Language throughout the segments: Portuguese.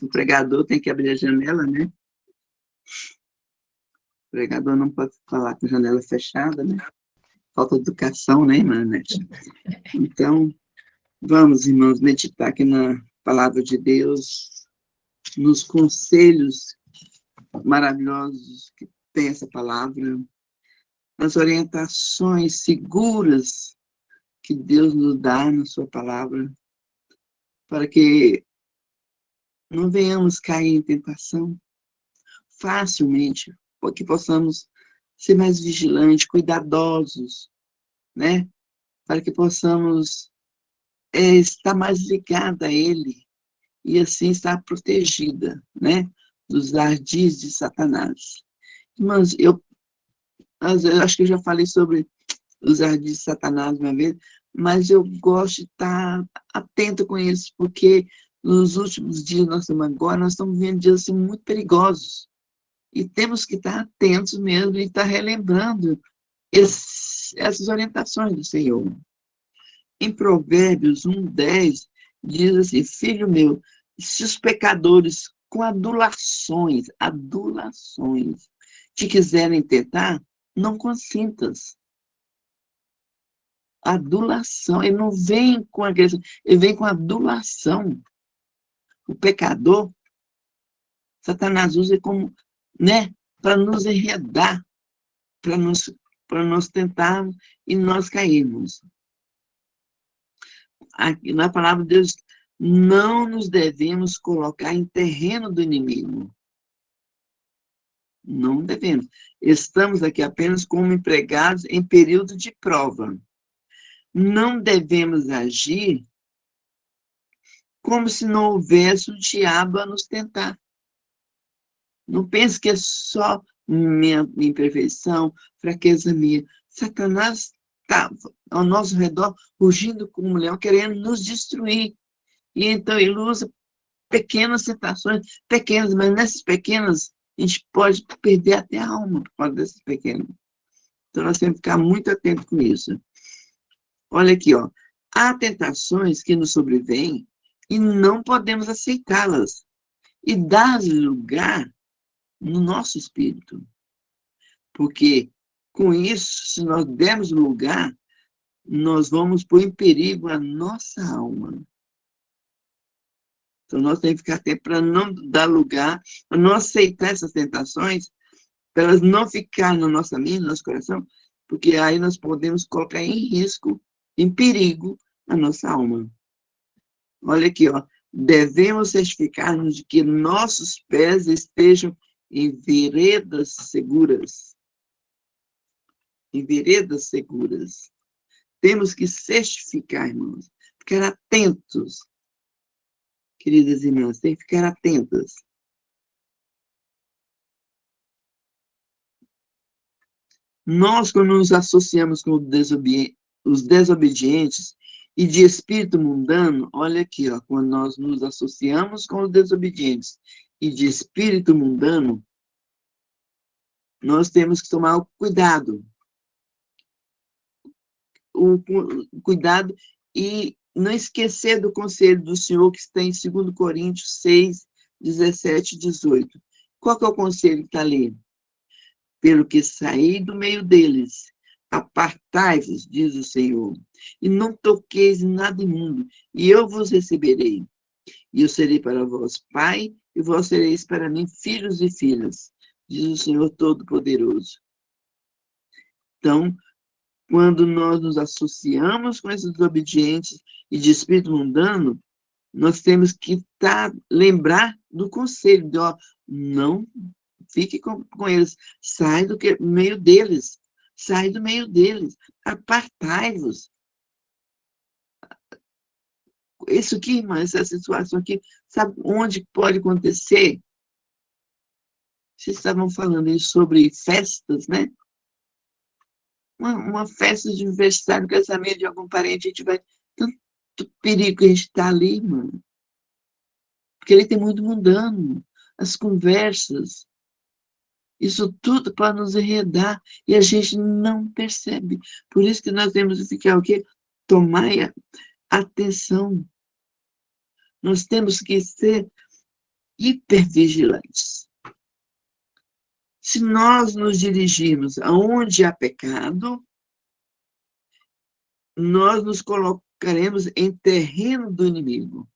O pregador tem que abrir a janela, né? O pregador não pode falar com a janela fechada, né? Falta educação, né, irmã? Então, vamos, irmãos, meditar aqui na palavra de Deus, nos conselhos maravilhosos que tem essa palavra, nas orientações seguras que Deus nos dá na sua palavra, para que não venhamos cair em tentação facilmente, para que possamos ser mais vigilantes, cuidadosos, né? Para que possamos estar mais ligada a Ele e assim estar protegida, né? Dos ardis de Satanás. Irmãos, eu acho que eu já falei sobre os ardis de Satanás uma vez, mas eu gosto de estar atento com isso, porque nos últimos dias nós estamos vivendo dias assim, muito perigosos. E temos que estar atentos mesmo e estar relembrando essas orientações do Senhor. Em Provérbios 1:10, diz assim: filho meu, se os pecadores com adulações, te quiserem tentar, não consintas. Adulação, ele não vem com agressão, ele vem com adulação. O pecador, Satanás usa como, né, para nos enredar, para nós tentarmos e nós cairmos. Aqui, na palavra de Deus, não nos devemos colocar em terreno do inimigo. Não devemos. Estamos aqui apenas como empregados em período de prova. Não devemos agir como se não houvesse o diabo a nos tentar. Não pense que é só minha imperfeição, fraqueza minha. Satanás está ao nosso redor, rugindo como um leão, querendo nos destruir. E então ele usa pequenas tentações, pequenas, mas nessas pequenas a gente pode perder até a alma por causa dessas pequenas. Então nós temos que ficar muito atentos com isso. Olha aqui, ó. Há tentações que nos sobrevêm e não podemos aceitá-las e dar lugar no nosso espírito. Porque, com isso, se nós dermos lugar, nós vamos pôr em perigo a nossa alma. Então, nós temos que ficar atentos para não dar lugar, para não aceitar essas tentações, para elas não ficarem na nossa mente, no nosso coração, porque aí nós podemos colocar em risco, em perigo, a nossa alma. Olha aqui, ó. Devemos certificar-nos de que nossos pés estejam em veredas seguras. Em veredas seguras. Temos que certificar, irmãos. Ficar atentos. Queridas irmãs, tem que ficar atentas. Nós, quando nos associamos com os desobedientes e de espírito mundano, olha aqui, ó, quando nós nos associamos com os desobedientes e de espírito mundano, nós temos que tomar o cuidado. O cuidado e não esquecer do conselho do Senhor que está em 2 Coríntios 6, 17 e 18. Qual que é o conselho que está ali? Pelo que saí do meio deles, apartai-vos, diz o Senhor, e não toqueis em nada imundo, e eu vos receberei. E eu serei para vós pai, e vós sereis para mim filhos e filhas, diz o Senhor Todo-Poderoso. Então, quando nós nos associamos com esses obedientes e de espírito mundano, nós temos que lembrar do conselho de, ó, não fique com eles, sai do meio deles, sai do meio deles, apartai-vos. Isso aqui, irmã, essa situação aqui, sabe onde pode acontecer? Vocês estavam falando aí sobre festas, né? Uma festa de aniversário, casamento de algum parente, a gente vai... Tanto perigo que a gente está ali, mano. Porque ele tem muito mundano. As conversas. Isso tudo para nos enredar. E a gente não percebe. Por isso que nós temos que ficar o quê? Tomar atenção. Nós temos que ser hipervigilantes. Se nós nos dirigirmos aonde há pecado, nós nos colocaremos em terreno do inimigo.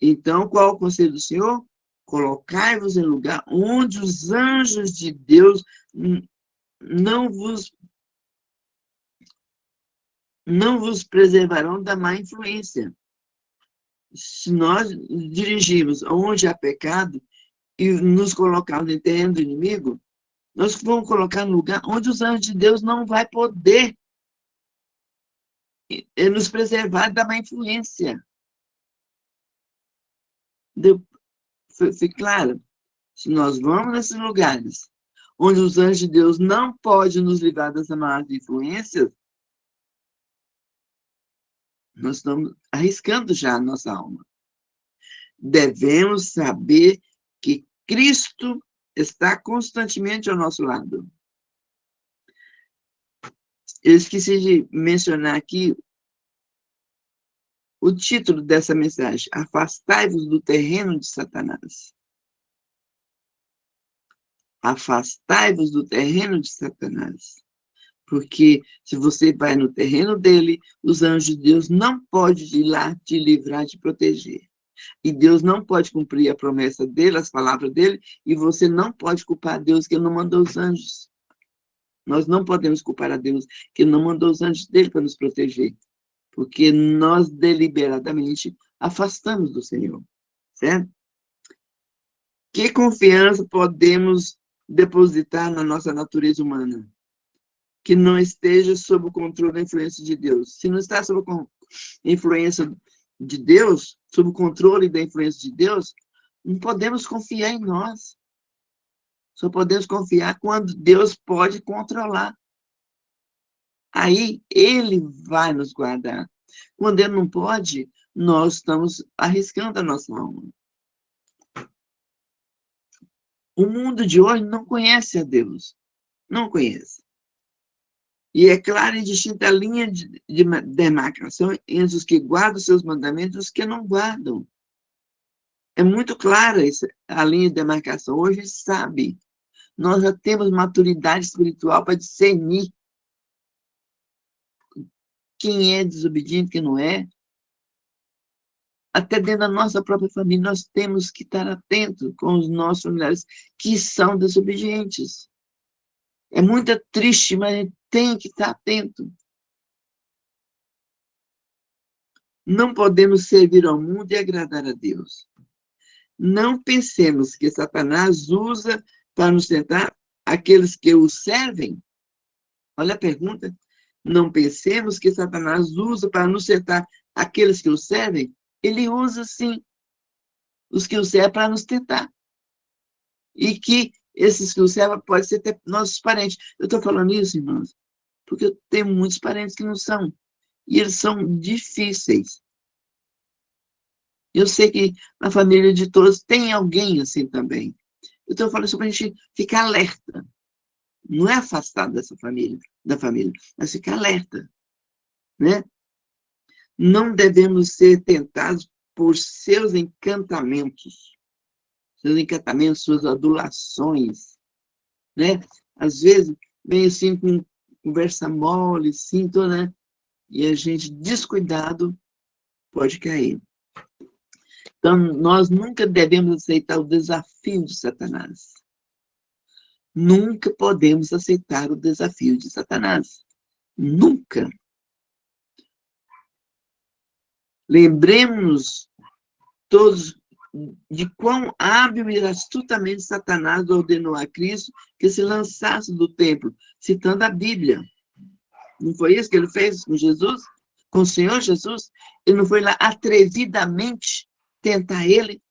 Então, qual o conselho do Senhor? Colocai-vos em lugar onde os anjos de Deus não vos preservarão da má influência. Se nós dirigirmos onde há pecado e nos colocarmos em terreno do inimigo, nós vamos colocar no lugar onde os anjos de Deus não vai poder nos preservar da má influência. Foi claro? Se nós vamos nesses lugares onde os anjos de Deus não podem nos livrar dessa má influência, nós estamos arriscando já a nossa alma. Devemos saber que Cristo está constantemente ao nosso lado. Eu esqueci de mencionar aqui o título dessa mensagem: Afastai-vos do terreno de Satanás. Afastai-vos do terreno de Satanás. Porque se você vai no terreno dele, os anjos de Deus não podem ir lá te livrar, te proteger. E Deus não pode cumprir a promessa dele, as palavras dele, e você não pode culpar a Deus que ele não mandou os anjos. Nós não podemos culpar a Deus que ele não mandou os anjos dele para nos proteger. Porque nós deliberadamente afastamos do Senhor. Certo? Que confiança podemos depositar na nossa natureza humana? Que não esteja sob o controle da influência de Deus. Se não está sob a influência de Deus, sob o controle da influência de Deus, não podemos confiar em nós. Só podemos confiar quando Deus pode controlar. Aí ele vai nos guardar. Quando ele não pode, nós estamos arriscando a nossa alma. O mundo de hoje não conhece a Deus. Não conhece. E é clara e distinta a linha de demarcação entre os que guardam seus mandamentos e os que não guardam. É muito clara a linha de demarcação. Hoje sabe. Nós já temos maturidade espiritual para discernir quem é desobediente, quem não é. Até dentro da nossa própria família, nós temos que estar atentos com os nossos familiares que são desobedientes. É muito triste, mas a gente tem que estar atento. Não podemos servir ao mundo e agradar a Deus. Não pensemos que Satanás usa para nos tentar aqueles que o servem. Olha a pergunta. Não pensemos que Satanás usa para nos tentar aqueles que o servem. Ele usa, sim, os que o servem para nos tentar. E que esses que o servem podem ser até nossos parentes. Eu estou falando isso, irmãos, porque eu tenho muitos parentes que não são. E eles são difíceis. Eu sei que na família de todos tem alguém assim também. Eu estou falando isso para a gente ficar alerta. Não é afastado da família, mas ficar alerta. Né? Não devemos ser tentados por seus encantamentos, suas adulações. Né? Às vezes, vem assim com conversa mole, assim, né? E a gente, descuidado, pode cair. Então, nós nunca devemos aceitar o desafio de Satanás. Nunca podemos aceitar o desafio de Satanás. Nunca. Lembremos todos de quão hábil e astutamente Satanás ordenou a Cristo que se lançasse do templo, citando a Bíblia. Não foi isso que ele fez com Jesus? Com o Senhor Jesus? Ele não foi lá atrevidamente tentar ele,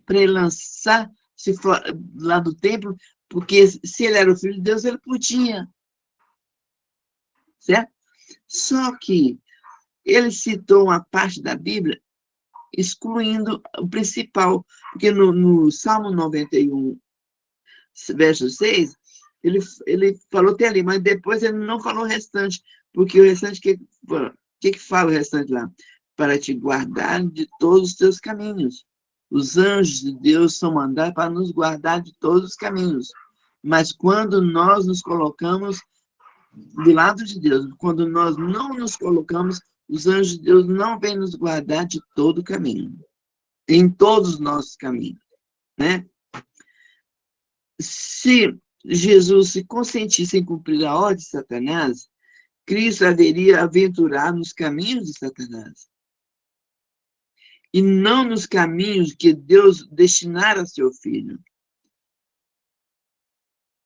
para ele lançar-se lá do templo, porque se ele era o Filho de Deus, ele podia. Certo? Só que ele citou uma parte da Bíblia, excluindo o principal, porque no Salmo 91, verso 6, ele falou até ali, mas depois ele não falou o restante, porque o restante, o que fala o restante lá? para te guardar de todos os teus caminhos. Os anjos de Deus são mandados para nos guardar de todos os caminhos. Mas quando nós nos colocamos do lado de Deus, quando nós não nos colocamos, os anjos de Deus não vêm nos guardar de todo o caminho, em todos os nossos caminhos, né? Se Jesus se consentisse em cumprir a ordem de Satanás, Cristo haveria aventurar nos caminhos de Satanás, e não nos caminhos que Deus destinara a seu Filho.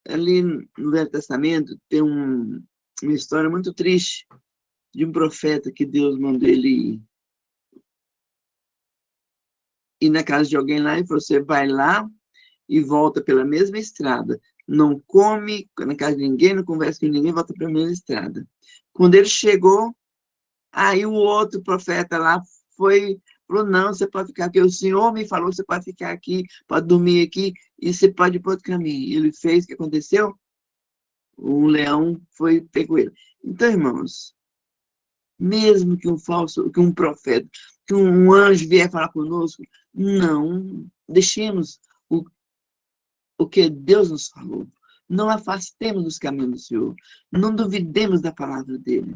Ali no Velho Testamento tem uma história muito triste de um profeta que Deus mandou ele ir na casa de alguém lá e falou: você vai lá e volta pela mesma estrada. Não come na casa de ninguém, não conversa com ninguém, volta pela mesma estrada. Quando ele chegou, aí o outro profeta lá falou: não, você pode ficar aqui. O Senhor me falou: você pode ficar aqui, pode dormir aqui, e você pode ir para outro caminho. Ele fez, o que aconteceu? O leão pegou ele. Então, irmãos, mesmo que um profeta, que um anjo vier falar conosco, não deixemos o que Deus nos falou. Não afastemos dos caminhos do Senhor. Não duvidemos da palavra dele.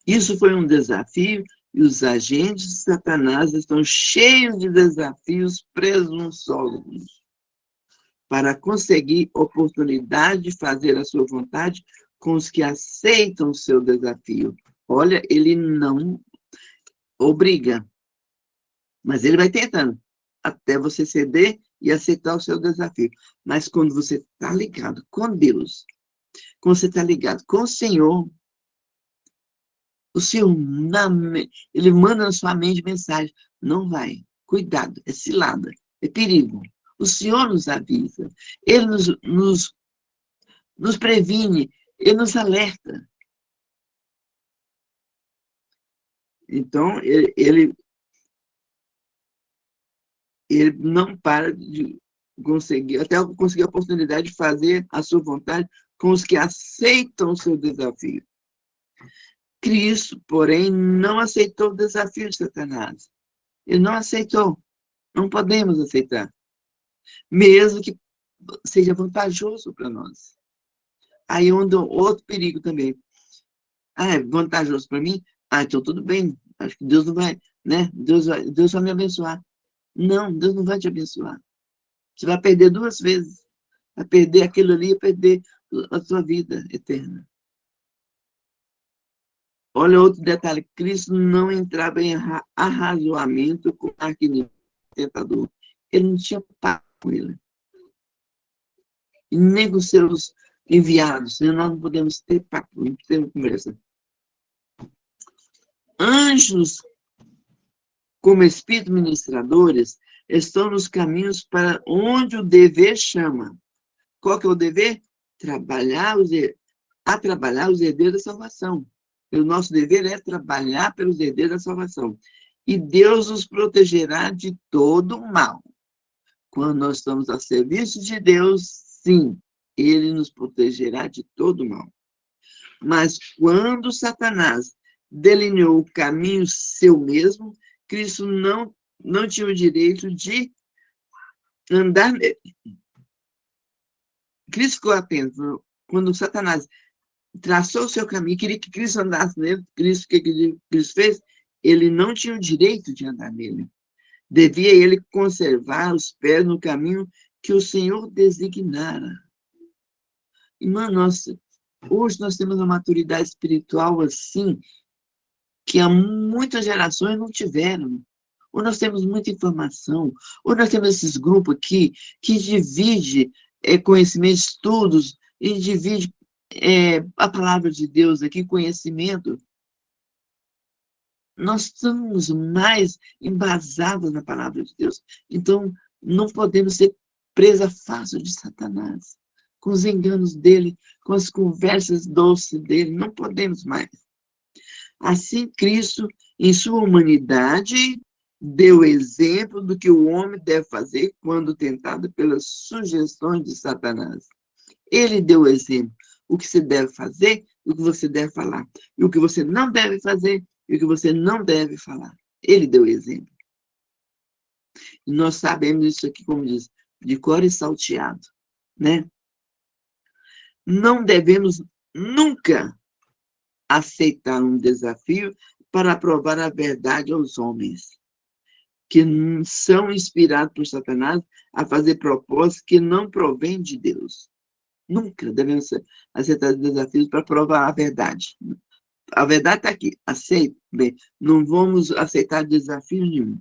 Isso foi um desafio, e os agentes de Satanás estão cheios de desafios presunçosos para conseguir oportunidade de fazer a sua vontade com os que aceitam o seu desafio. Olha, ele não obriga, mas ele vai tentando, até você ceder e aceitar o seu desafio. Mas quando você está ligado com Deus, quando você está ligado com o Senhor, ele manda na sua mente mensagem: não vai, cuidado, é cilada, é perigo. O Senhor nos avisa, ele nos previne, ele nos alerta. Então, ele não para de conseguir, até conseguir a oportunidade de fazer a sua vontade com os que aceitam o seu desafio. Cristo, porém, não aceitou o desafio de Satanás. Ele não aceitou. Não podemos aceitar. Mesmo que seja vantajoso para nós. Aí anda outro perigo também. Ah, é vantajoso para mim? Ah, então tudo bem. Acho que Deus não vai, né? Deus vai me abençoar. Não, Deus não vai te abençoar. Você vai perder 2 vezes. Vai perder aquilo ali e perder a sua vida eterna. Olha outro detalhe: Cristo não entrava em arrazoamento com aquele tentador. Ele não tinha papo com ele. E nem com seus enviados. Nós não podemos ter papo, não podemos conversa. Anjos, como espíritos ministradores, estão nos caminhos para onde o dever chama. Qual que é o dever? Trabalhar os herdeiros da salvação. O nosso dever é trabalhar pelos herdeiros da salvação. E Deus nos protegerá de todo o mal. Quando nós estamos a serviço de Deus, sim, ele nos protegerá de todo o mal. Mas quando Satanás delineou o caminho seu mesmo, Cristo não tinha o direito de andar nele. Cristo ficou atento. Quando Satanás traçou o seu caminho, queria que Cristo andasse nele, Cristo, o que Cristo fez? Ele não tinha o direito de andar nele. Devia ele conservar os pés no caminho que o Senhor designara. Irmã nossa, hoje nós temos uma maturidade espiritual assim, que há muitas gerações não tiveram. Ou nós temos muita informação, ou nós temos esses grupos aqui que divide conhecimento, estudos, e divide a palavra de Deus aqui, conhecimento. Nós estamos mais embasados na palavra de Deus. Então, não podemos ser presa fácil de Satanás, com os enganos dele, com as conversas doces dele. Não podemos mais. Assim, Cristo, em sua humanidade, deu exemplo do que o homem deve fazer quando tentado pelas sugestões de Satanás. Ele deu exemplo. O que se deve fazer? o que você deve falar, e o que você não deve fazer, e o que você não deve falar. Ele deu exemplo. E nós sabemos isso aqui, como diz, de cor e salteado, né? Não devemos nunca aceitar um desafio para provar a verdade aos homens, que são inspirados por Satanás a fazer propósitos que não provêm de Deus. Nunca devemos aceitar desafios para provar a verdade. A verdade está aqui, aceita. Bem, não vamos aceitar desafio nenhum.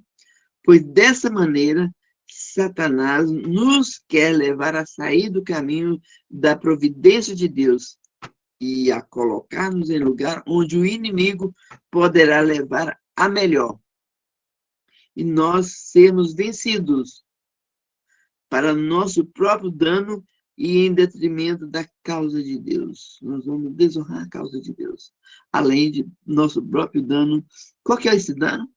Pois dessa maneira, Satanás nos quer levar a sair do caminho da providência de Deus e a colocar-nos em lugar onde o inimigo poderá levar a melhor. E nós sermos vencidos para nosso próprio dano e em detrimento da causa de Deus. Nós vamos desonrar a causa de Deus. Além de nosso próprio dano. Qual que é esse dano?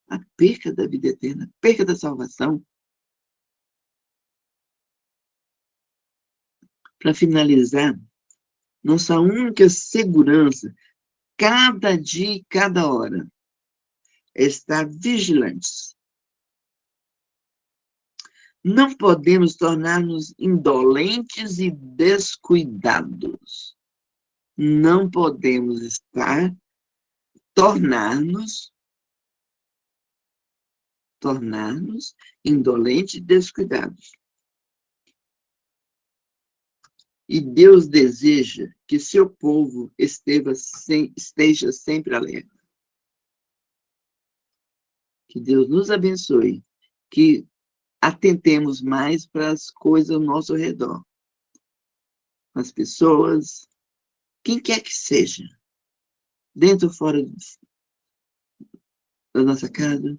A perca da vida eterna, a perca da salvação. Para finalizar, nossa única segurança, cada dia e cada hora, é estar vigilantes. Não podemos tornar-nos indolentes e descuidados. Não podemos tornar-nos indolentes e descuidados. E Deus deseja que seu povo esteja sempre alerta. Que Deus nos abençoe, que atentemos mais para as coisas ao nosso redor. As pessoas, quem quer que seja, dentro ou fora da nossa casa,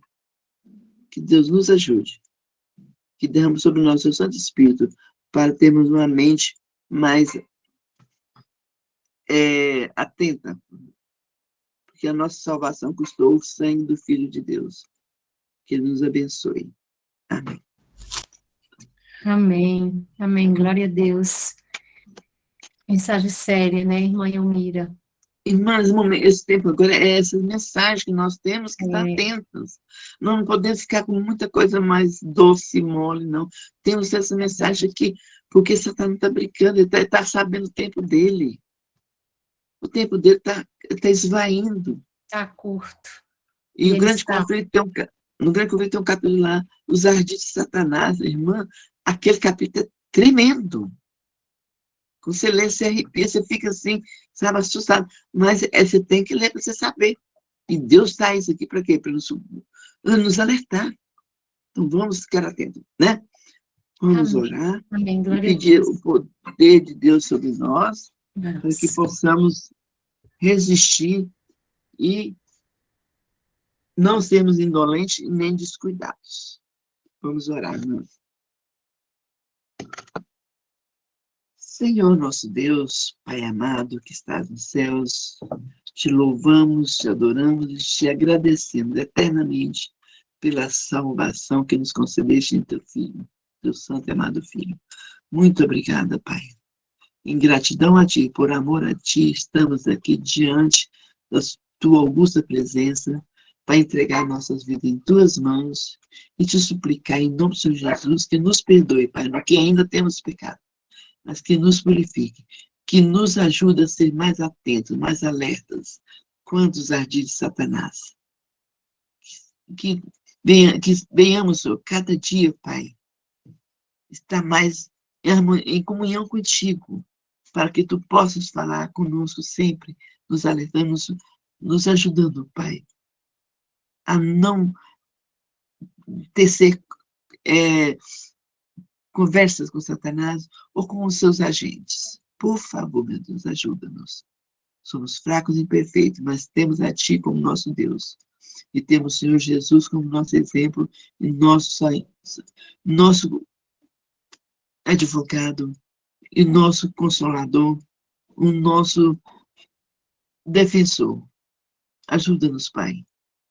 que Deus nos ajude, que derrame sobre nós o Santo Espírito, para termos uma mente mais atenta, porque a nossa salvação custou o sangue do Filho de Deus. Que Ele nos abençoe. Amém. Amém. Amém. Glória a Deus. Mensagem séria, né, irmã Elmira? Irmãs, esse tempo agora é essas mensagens que nós temos que estar atentas. Nós não podemos ficar com muita coisa mais doce e mole, não. Temos essa mensagem aqui, porque Satanás não está brincando, ele está sabendo o tempo dele. O tempo dele está esvaindo. Está curto. E o grande conflito no grande conflito tem um capítulo lá, os ardis de Satanás, irmã, aquele capítulo é tremendo. Quando você lê, você arrepia, você fica assim, sabe, assustado. Mas você tem que ler para você saber. E Deus está isso aqui para quê? Para nos alertar. Então, vamos ficar atentos, né? Vamos orar e pedir o poder de Deus sobre nós, para que possamos resistir e não sermos indolentes nem descuidados. Vamos orar, irmãos. Senhor nosso Deus, Pai amado que estás nos céus, te louvamos, te adoramos e te agradecemos eternamente pela salvação que nos concedeste em teu Filho, teu santo e amado Filho. Muito obrigada, Pai. Em gratidão a Ti, por amor a Ti, estamos aqui diante da Tua augusta presença para entregar nossas vidas em Tuas mãos e te suplicar em nome do Senhor Jesus que nos perdoe, Pai, no que ainda temos pecado, mas que nos purifique, que nos ajude a ser mais atentos, mais alertas quanto os ardis de Satanás. Que venhamos, Senhor, cada dia, Pai, estar mais em comunhão contigo, para que Tu possas falar conosco sempre, nos alertando, nos ajudando, Pai, a não tecer conversas com Satanás ou com os seus agentes. Por favor, meu Deus, ajuda-nos. Somos fracos e imperfeitos, mas temos a Ti como nosso Deus. E temos o Senhor Jesus como nosso exemplo e nosso advogado e nosso consolador, o nosso defensor. Ajuda-nos, Pai.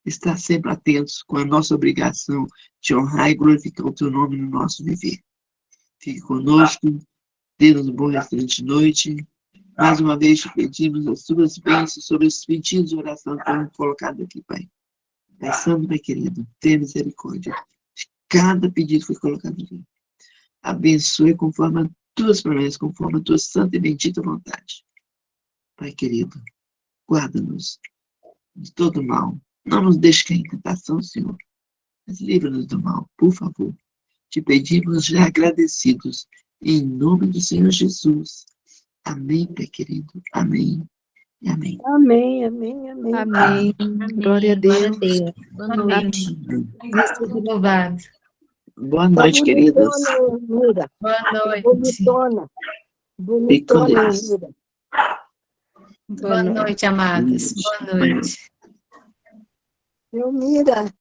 Estar sempre atentos com a nossa obrigação de honrar e glorificar o Teu nome no nosso viver. Fique conosco, dê-nos um bom restante de noite Mais uma vez te pedimos as tuas bênçãos sobre os pedidos de oração que foram colocados aqui, Pai. Pai Santo, Pai querido, tenha misericórdia de cada pedido que foi colocado aqui. Abençoe conforme as tuas promessas, conforme a tua santa e bendita vontade. Pai querido, guarda-nos de todo mal. Não nos deixe cair em tentação, Senhor, mas livra-nos do mal, por favor. Te pedimos já agradecidos, em nome do Senhor Jesus. Amém, Pai querido. Amém e amém. Amém, amém, amém. Amém. Glória a Deus. Boa noite. Deus seja louvado. Boa noite, queridas. Mira. Boa noite. Bonitona. Fique com Bonitona, Deus. Mira. Boa noite, amadas. Boa noite. Meu Mira.